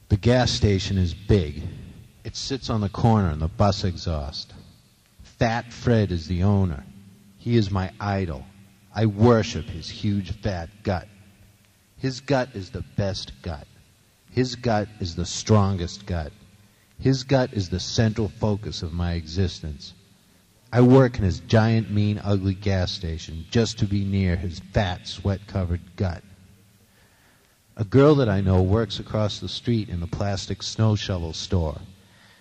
The gas station is big. It sits on the corner in the bus exhaust. Fat Fred is the owner. He is my idol. I worship his huge fat gut. His gut is the best gut. His gut is the strongest gut. His gut is the central focus of my existence. I work in his giant, mean, ugly gas station just to be near his fat, sweat-covered gut. A girl that I know works across the street in the plastic snow shovel store.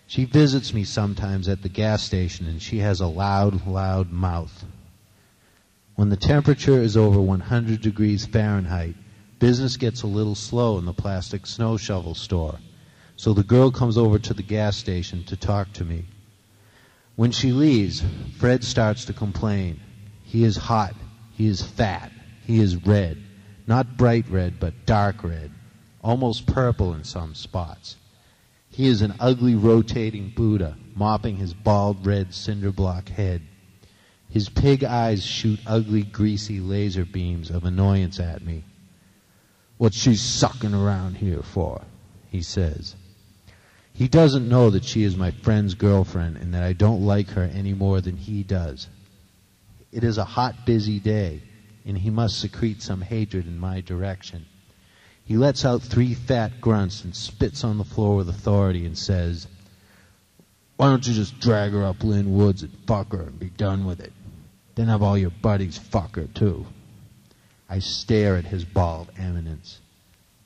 She visits me sometimes at the gas station, and she has a loud, loud mouth. When the temperature is over 100 degrees Fahrenheit, business gets a little slow in the plastic snow shovel store. So the girl comes over to the gas station to talk to me. When she leaves, Fred starts to complain. He is hot. He is fat. He is red. Not bright red, but dark red. Almost purple in some spots. He is an ugly rotating Buddha, mopping his bald red cinder block head. His pig eyes shoot ugly, greasy laser beams of annoyance at me. "What's she sucking around here for?" he says. He doesn't know that she is my friend's girlfriend and that I don't like her any more than he does. It is a hot, busy day, and he must secrete some hatred in my direction. He lets out 3 fat grunts and spits on the floor with authority and says, "Why don't you just drag her up Lynn Woods and fuck her and be done with it? Then have all your buddies fuck her too." I stare at his bald eminence,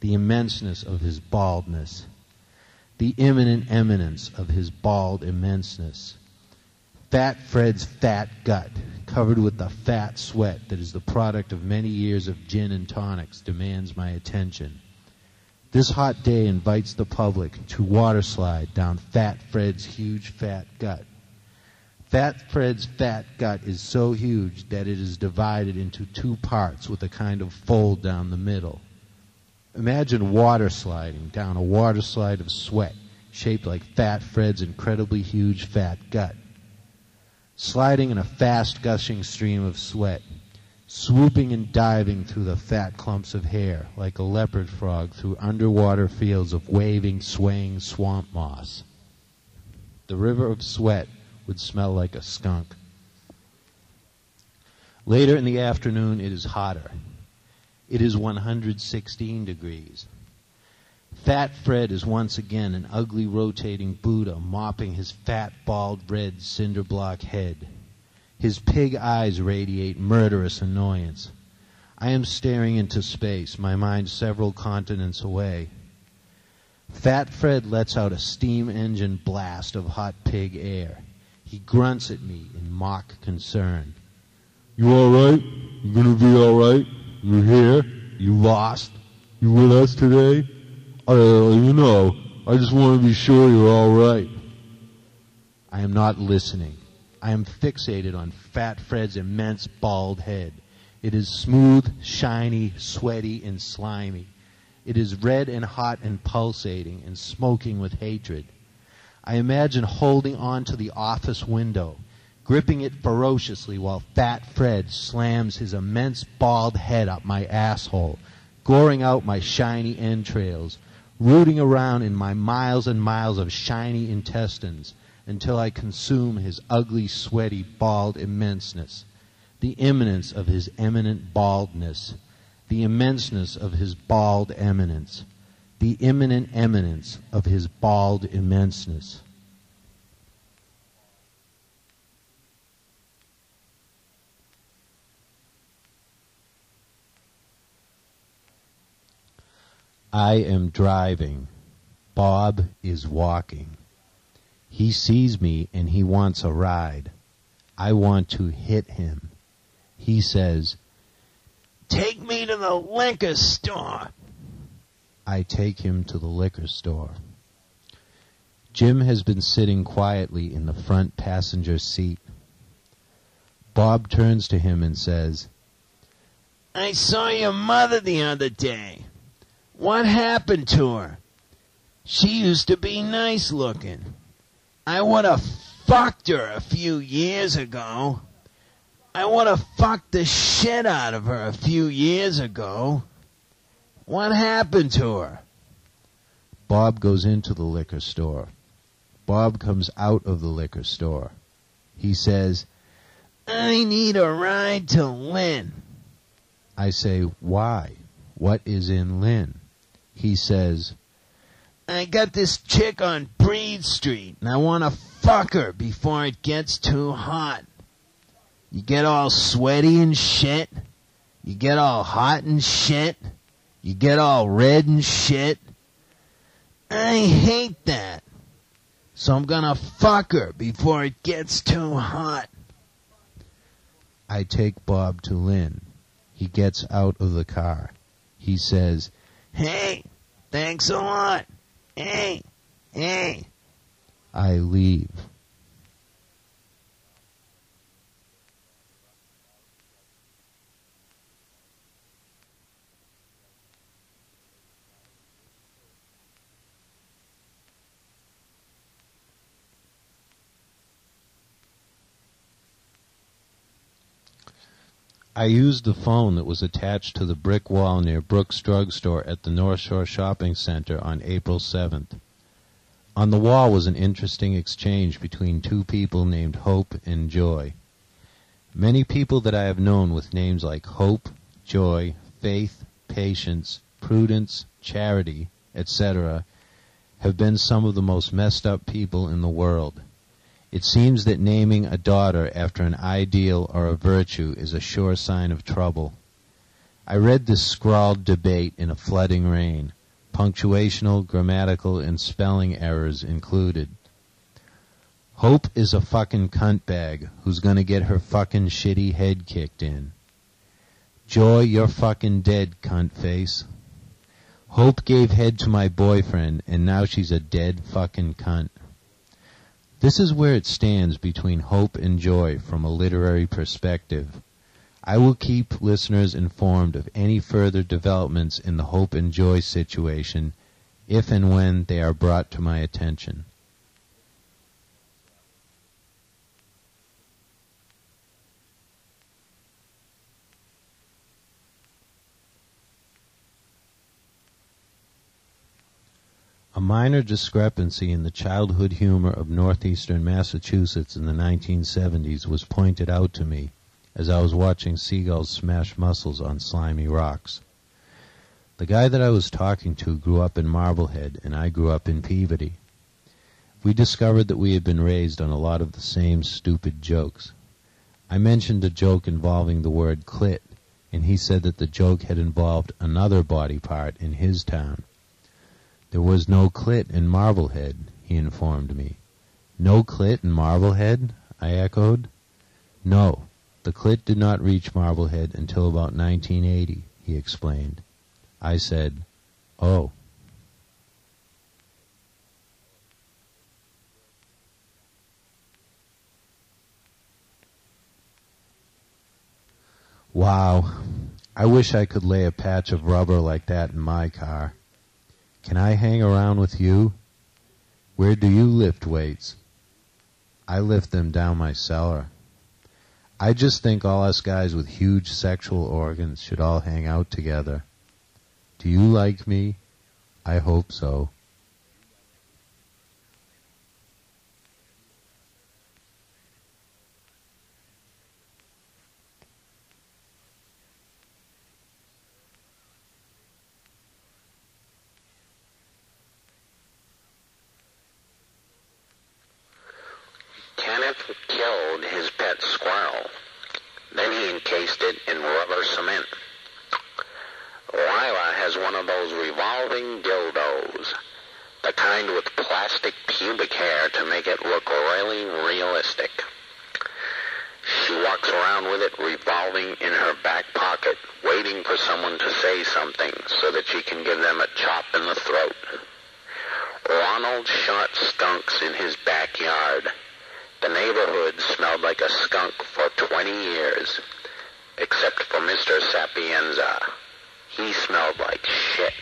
the immenseness of his baldness, the imminent eminence of his bald immenseness. Fat Fred's fat gut, covered with the fat sweat that is the product of many years of gin and tonics, demands my attention. This hot day invites the public to water slide down Fat Fred's huge fat gut. Fat Fred's fat gut is so huge that it is divided into 2 parts with a kind of fold down the middle. Imagine water sliding down a water slide of sweat shaped like Fat Fred's incredibly huge fat gut. Sliding in a fast gushing stream of sweat, swooping and diving through the fat clumps of hair like a leopard frog through underwater fields of waving, swaying swamp moss. The river of sweat would smell like a skunk. Later in the afternoon, it is hotter. It is 116 degrees. Fat Fred is once again an ugly rotating Buddha mopping his fat, bald, red cinder block head. His pig eyes radiate murderous annoyance. I am staring into space, my mind several continents away. Fat Fred lets out a steam engine blast of hot pig air. He grunts at me in mock concern. "You all right? You gonna be all right? You here? You lost? You with us today? I just want to be sure you're all right." I am not listening. I am fixated on Fat Fred's immense bald head. It is smooth, shiny, sweaty, and slimy. It is red and hot and pulsating and smoking with hatred. I imagine holding on to the office window, gripping it ferociously while Fat Fred slams his immense bald head up my asshole, goring out my shiny entrails, rooting around in my miles and miles of shiny intestines until I consume his ugly, sweaty, bald immenseness, the imminence of his eminent baldness, the immenseness of his bald eminence, the imminent eminence of his bald immenseness. I am driving. Bob is walking. He sees me and he wants a ride. I want to hit him. He says, "Take me to the liquor store." I take him to the liquor store. Jim has been sitting quietly in the front passenger seat. Bob turns to him and says, "I saw your mother the other day. What happened to her? She used to be nice looking. I would have fucked her a few years ago. I would have fucked the shit out of her a few years ago. What happened to her?" Bob goes into the liquor store. Bob comes out of the liquor store. He says, "I need a ride to Lynn." I say, "Why? What is in Lynn?" He says, "I got this chick on Breed Street, and I want to fuck her before it gets too hot." You get all sweaty and shit. You get all hot and shit. You get all red and shit. I hate that. So I'm gonna fuck her before it gets too hot. I take Bob to Lynn. He gets out of the car. He says, "Hey, thanks a lot. Hey. I leave. I used the phone that was attached to the brick wall near Brooks Drug Store at the North Shore Shopping Center on April 7th. On the wall was an interesting exchange between two people named Hope and Joy. Many people that I have known with names like Hope, Joy, Faith, Patience, Prudence, Charity, etc., have been some of the most messed up people in the world. It seems that naming a daughter after an ideal or a virtue is a sure sign of trouble. I read this scrawled debate in a flooding rain, punctuational, grammatical, and spelling errors included. Hope is a fucking cunt bag who's gonna get her fucking shitty head kicked in. Joy, you're fucking dead, cunt face. Hope gave head to my boyfriend, and now she's a dead fucking cunt. This is where it stands between Hope and Joy from a literary perspective. I will keep listeners informed of any further developments in the Hope and Joy situation if and when they are brought to my attention. A minor discrepancy in the childhood humor of northeastern Massachusetts in the 1970s was pointed out to me as I was watching seagulls smash mussels on slimy rocks. The guy that I was talking to grew up in Marblehead, and I grew up in Peabody. We discovered that we had been raised on a lot of the same stupid jokes. I mentioned a joke involving the word clit, and he said that the joke had involved another body part in his town. There was no clit in Marblehead, he informed me. No clit in Marblehead? I echoed. No, the clit did not reach Marblehead until about 1980, he explained. I said, "Oh." Wow, I wish I could lay a patch of rubber like that in my car. Can I hang around with you? Where do you lift weights? I lift them down my cellar. I just think all us guys with huge sexual organs should all hang out together. Do you like me? I hope so. Kenneth killed his pet squirrel. Then he encased it in rubber cement. Lila has one of those revolving dildos, the kind with plastic pubic hair to make it look really realistic. She walks around with it revolving in her back pocket, waiting for someone to say something so that she can give them a chop in the throat. Ronald shot skunks in his backyard. The neighborhood smelled like a skunk for 20 years, except for Mr. Sapienza. He smelled like shit.